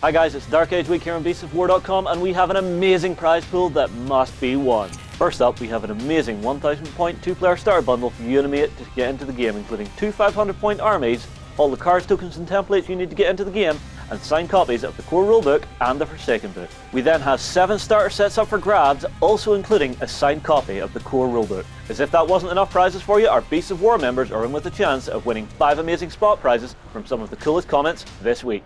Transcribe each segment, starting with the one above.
Hi guys, it's Dark Age Week here on beastsofwar.com, and we have an amazing prize pool that must be won. First up, we have an amazing 1000 point 2-player starter bundle for you and me to get into the game, including 2 500 point armies, all the cards, tokens and templates you need to get into the game, and signed copies of the core rulebook and the Forsaken book. We then have 7 starter sets up for grabs, also including a signed copy of the core rulebook. As if that wasn't enough prizes for you, our Beasts of War members are in with a chance of winning 5 amazing spot prizes from some of the coolest comments this week.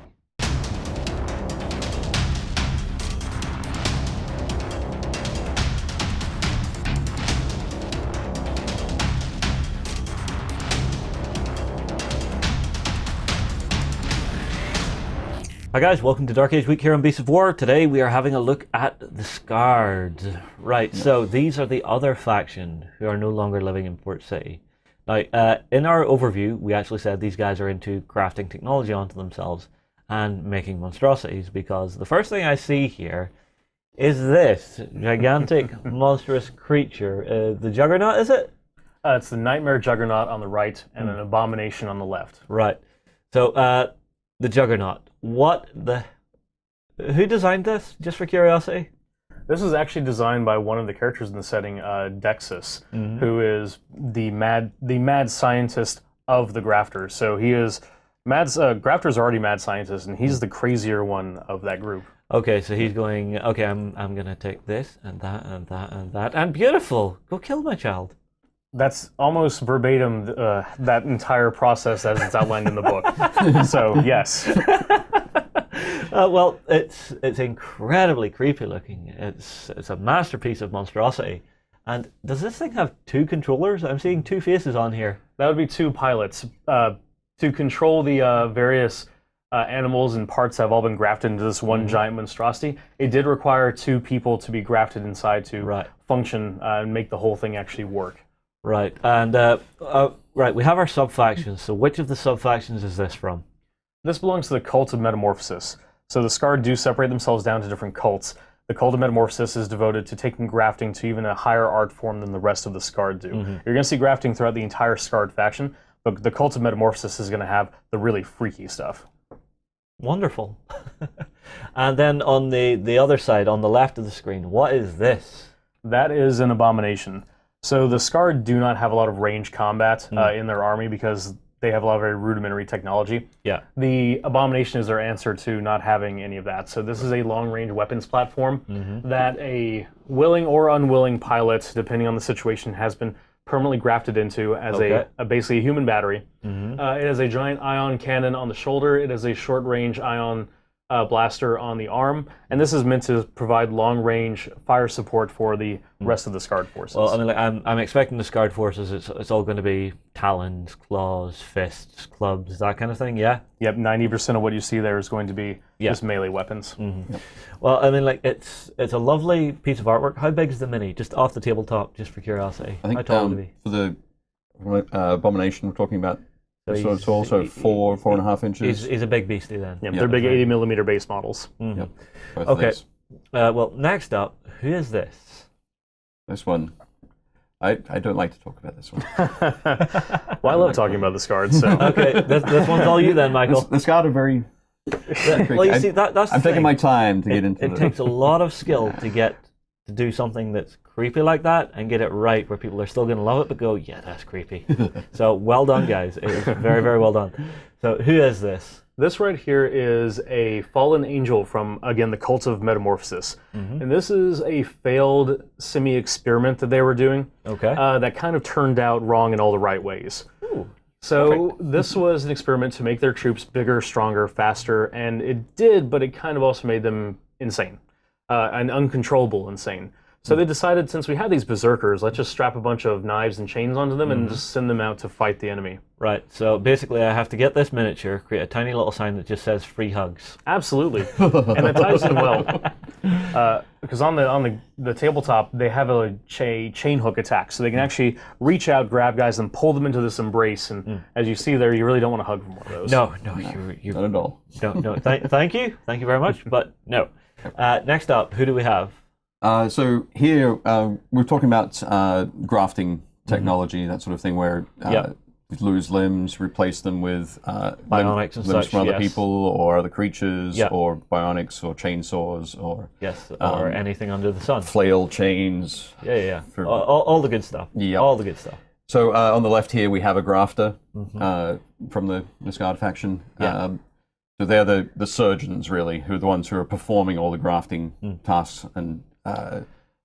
Hi guys, welcome to Dark Age Week here on Beasts of War. Today we are having a look at the Skarrd. Right, so these are the other faction who are no longer living in Port City. Now, in our overview, we actually said these guys are into crafting technology onto themselves and making monstrosities, because the first thing I see here is this gigantic monstrous creature. The Juggernaut, is it? It's the Nightmare Juggernaut on the right and an Abomination on the left. Right. So, the Juggernaut. Who designed this, just for curiosity? This is actually designed by one of the characters in the setting, Dexus, who is the mad scientist of the Grafters. So he is Grafters are already mad scientists, and he's the crazier one of that group. Okay, so he's going, okay, I'm gonna take this and that and that and that, and beautiful, go kill my child. That's almost verbatim that entire process as it's outlined in the book. So yes. Well, it's incredibly creepy looking. It's a masterpiece of monstrosity. And does this thing have 2 controllers? I'm seeing 2 faces on here. That would be 2 pilots. To control the various animals and parts that have all been grafted into this one giant monstrosity, it did require 2 people to be grafted inside to function and make the whole thing actually work. Right, and we have our sub-factions. So which of the sub-factions is this from? This belongs to the Cult of Metamorphosis. So the Skarrd do separate themselves down to different cults. The Cult of Metamorphosis is devoted to taking grafting to even a higher art form than the rest of the Skarrd do. You're going to see grafting throughout the entire Skarrd faction, but the Cult of Metamorphosis is going to have the really freaky stuff. Wonderful. And then on the other side, on the left of the screen, what is this? That is an Abomination. So the Skarrd do not have a lot of range combat in their army because they have a lot of very rudimentary technology. Yeah. The Abomination is their answer to not having any of that. So this is a long-range weapons platform that a willing or unwilling pilot, depending on the situation, has been permanently grafted into as basically a human battery. It has a giant ion cannon on the shoulder. It has a short-range ion blaster on the arm, and this is meant to provide long-range fire support for the rest of the Skarrd forces. Well, I mean, like, I'm expecting the Skarrd forces. It's all going to be talons, claws, fists, clubs, that kind of thing. Yeah. Yep. 90% of what you see there is going to be just melee weapons. Yep. Well, I mean, like, it's a lovely piece of artwork. How big is the mini? Just off the tabletop, just for curiosity. I think how tall would it be? For the Abomination we're talking about. So it's also 4.5 inches. He's a big beastie then. Yep, they're big 80mm base models. Yep. Okay. Well, next up, who is this? This one. I don't like to talk about this one. Well, I love talking about the Skarrd, so. Okay, this one's all you then, Michael. The Skarrd are very... Well, you see, that's I'm taking my time to get into it. It takes a lot of skill to do something that's creepy like that and get it right where people are still going to love it but go, yeah, that's creepy. So well done, guys. It was very, very well done. So who is this? This right here is a fallen angel from, again, the Cult of Metamorphosis. And this is a failed semi-experiment that they were doing that kind of turned out wrong in all the right ways. Ooh. So this was an experiment to make their troops bigger, stronger, faster, and it did, but it kind of also made them insane. And uncontrollable insane. So they decided, since we have these berserkers, let's just strap a bunch of knives and chains onto them and just send them out to fight the enemy. Right, so basically I have to get this miniature, create a tiny little sign that just says free hugs. Absolutely. And it ties in well. Because on the tabletop, they have a chain hook attack, so they can actually reach out, grab guys, and pull them into this embrace. And as you see there, you really don't want to hug from one of those. No, not at all. No. Thank you very much, but no. Next up, who do we have? So here we're talking about grafting technology, that sort of thing, where lose limbs, replace them with bionics and limbs such, from other yes. people or other creatures, Yeah. or bionics or chainsaws or Yes, or anything under the sun. flail chains. Yeah. For- All the good stuff. Yep. All the good stuff. So on the left here we have a grafter from the Skarrd faction. Yeah. So they're the surgeons, really, who are the ones who are performing all the grafting tasks and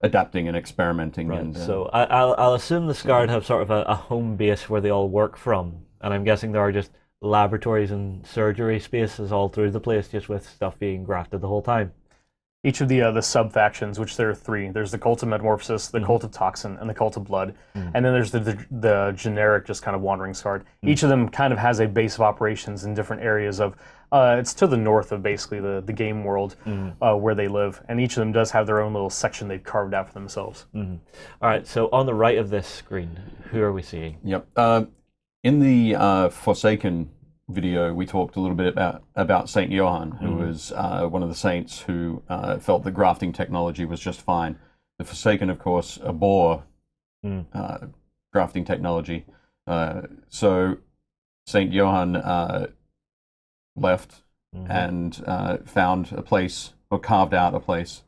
adapting and experimenting. Right. And, So I'll assume the Skarrd have sort of a home base where they all work from, and I'm guessing there are just laboratories and surgery spaces all through the place, just with stuff being grafted the whole time. Each of the sub-factions, which there are 3, there's the Cult of Metamorphosis, the Cult of Toxin, and the Cult of Blood. And then there's the generic, just kind of wandering Skarrd. Each of them kind of has a base of operations in different areas of, it's to the north of basically the game world where they live. And each of them does have their own little section they've carved out for themselves. All right, so on the right of this screen, who are we seeing? Yep. In the Forsaken video, we talked a little bit about Saint Johann, who was one of the saints who felt that grafting technology was just fine. The Forsaken, of course, abhor grafting technology. So Saint Johann left and found a place, or carved out a place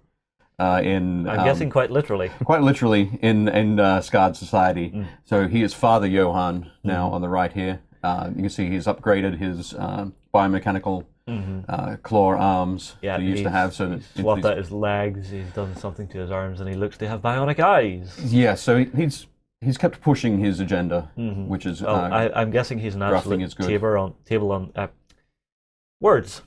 in... I'm guessing quite literally. Quite literally in Skaard society. So he is Father Johann now on the right here. You can see he's upgraded his biomechanical claw arms that he used to have. So he's swapped out his legs, he's done something to his arms, and he looks to have bionic eyes. Yeah, so he's kept pushing his agenda, which is... I'm guessing he's an grafting is absolute good. words.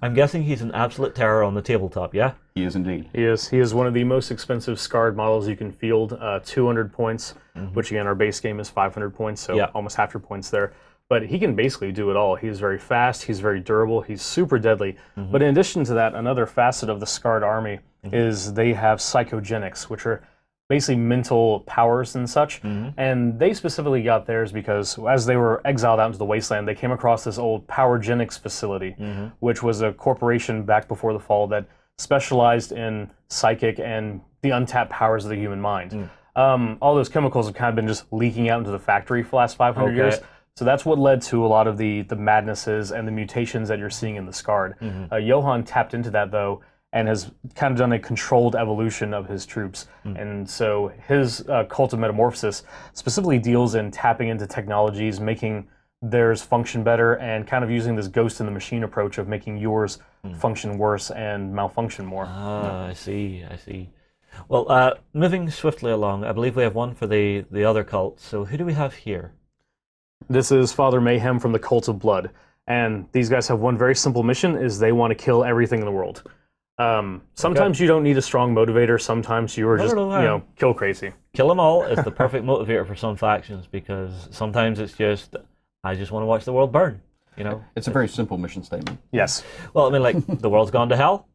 I'm guessing he's an absolute terror on the tabletop, yeah? He is indeed. He is one of the most expensive Skarrd models you can field, 200 points, which again, our base game is 500 points, so almost half your points there. But he can basically do it all. He's very fast, he's very durable, he's super deadly. But in addition to that, another facet of the Skarrd army is they have psychogenics, which are basically mental powers and such. And they specifically got theirs because as they were exiled out into the wasteland, they came across this old powergenics facility, which was a corporation back before the fall that specialized in psychic and the untapped powers of the human mind. All those chemicals have kind of been just leaking out into the factory for the last 500 years. So that's what led to a lot of the madnesses and the mutations that you're seeing in the Skarrd. Johann tapped into that, though, and has kind of done a controlled evolution of his troops. And so his Cult of Metamorphosis specifically deals in tapping into technologies, making theirs function better, and kind of using this ghost in the machine approach of making yours function worse and malfunction more. I see. Well, moving swiftly along, I believe we have one for the other cult. So who do we have here? This is Father Mayhem from the Cult of Blood. And these guys have one very simple mission, is they want to kill everything in the world. Sometimes you don't need a strong motivator. Sometimes you are just, kill crazy. Kill them all is the perfect motivator for some factions, because sometimes it's just, I just want to watch the world burn. It's a very simple mission statement. Yes. Well, I mean, like, the world's gone to hell.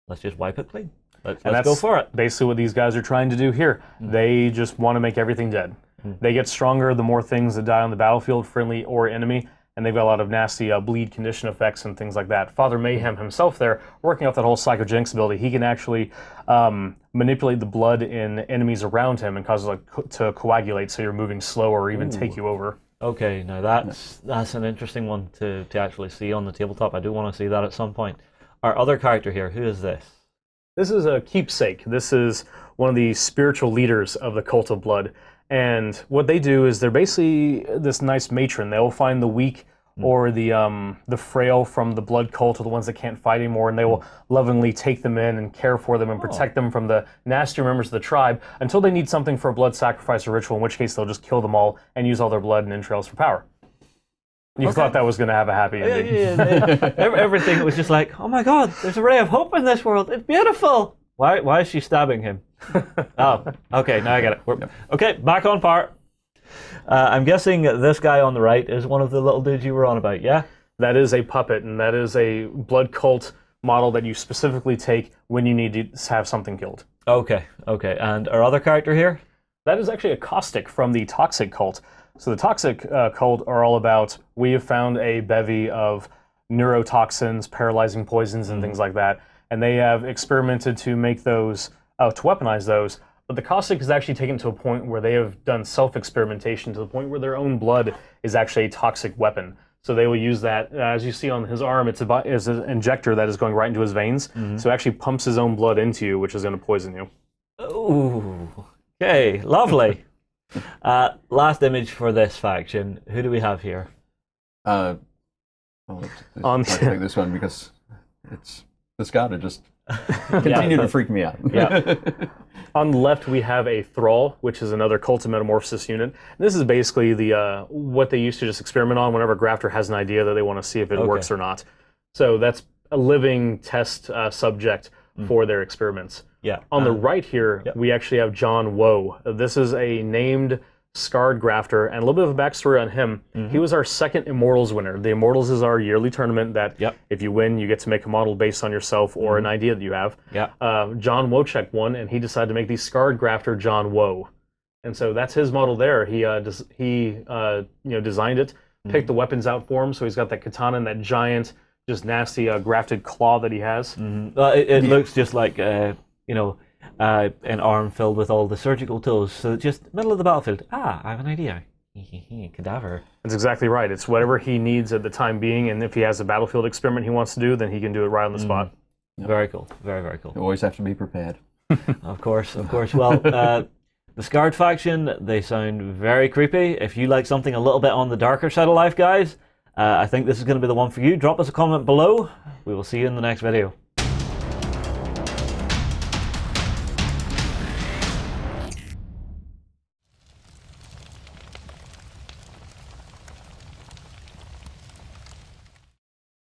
Let's just wipe it clean. Let's go for it. Basically what these guys are trying to do here. They just want to make everything dead. They get stronger the more things that die on the battlefield, friendly or enemy, and they've got a lot of nasty bleed condition effects and things like that. Father Mayhem himself there, working off that whole psychogenics ability, he can actually manipulate the blood in enemies around him and cause it to coagulate so you're moving slower or even take you over. Okay, now that's an interesting one to actually see on the tabletop. I do want to see that at some point. Our other character here, who is this? This is a keepsake. This is one of the spiritual leaders of the Cult of Blood. And what they do is they're basically this nice matron. They'll find the weak or the frail from the blood cult, or the ones that can't fight anymore, and they will lovingly take them in and care for them and protect them from the nastier members of the tribe until they need something for a blood sacrifice or ritual, in which case they'll just kill them all and use all their blood and entrails for power. You thought that was going to have a happy ending. Everything was just like, oh my god, there's a ray of hope in this world. It's beautiful. Why is she stabbing him? Oh, okay, now I get it. Okay, back on par. I'm guessing this guy on the right is one of the little dudes you were on about, yeah? That is a puppet, and that is a blood cult model that you specifically take when you need to have something killed. Okay. And our other character here? That is actually a caustic from the toxic cult. So the toxic cult are all about, we have found a bevy of neurotoxins, paralyzing poisons, and things like that. And they have experimented to make those, to weaponize those, But the caustic is actually taken to a point where they have done self-experimentation to the point where their own blood is actually a toxic weapon. So they will use that, as you see on his arm, it's an injector that is going right into his veins. So it actually pumps his own blood into you, which is going to poison you. Ooh. Okay, lovely. Last image for this faction. Who do we have here? I'll take this one because it's the Skarrd just continue to freak me out. Yeah. On the left, we have a Thrall, which is another cult of metamorphosis unit. This is basically the what they used to just experiment on whenever a grafter has an idea that they want to see if it works or not. So that's a living test subject for their experiments. Yeah. On the right here, we actually have John Woo. This is a named Skarrd grafter, and a little bit of a backstory on him. He was our second Immortals winner. The Immortals is our yearly tournament that if you win, you get to make a model based on yourself or an idea that you have. John Wojcik won, and he decided to make the Skarrd grafter John Woo. And so that's his model there. He designed it, picked the weapons out for him, so he's got that katana and that giant, just nasty grafted claw that he has. It looks just like, an arm filled with all the surgical tools. So just middle of the battlefield. I have an idea. Cadaver. That's exactly right. It's whatever he needs at the time being, and if he has a battlefield experiment he wants to do, then he can do it right on the spot. Very cool. Very, very cool. You always have to be prepared. Of course. Well, the Skarrd faction, they sound very creepy. If you like something a little bit on the darker side of life, guys, I think this is going to be the one for you. Drop us a comment below. We will see you in the next video.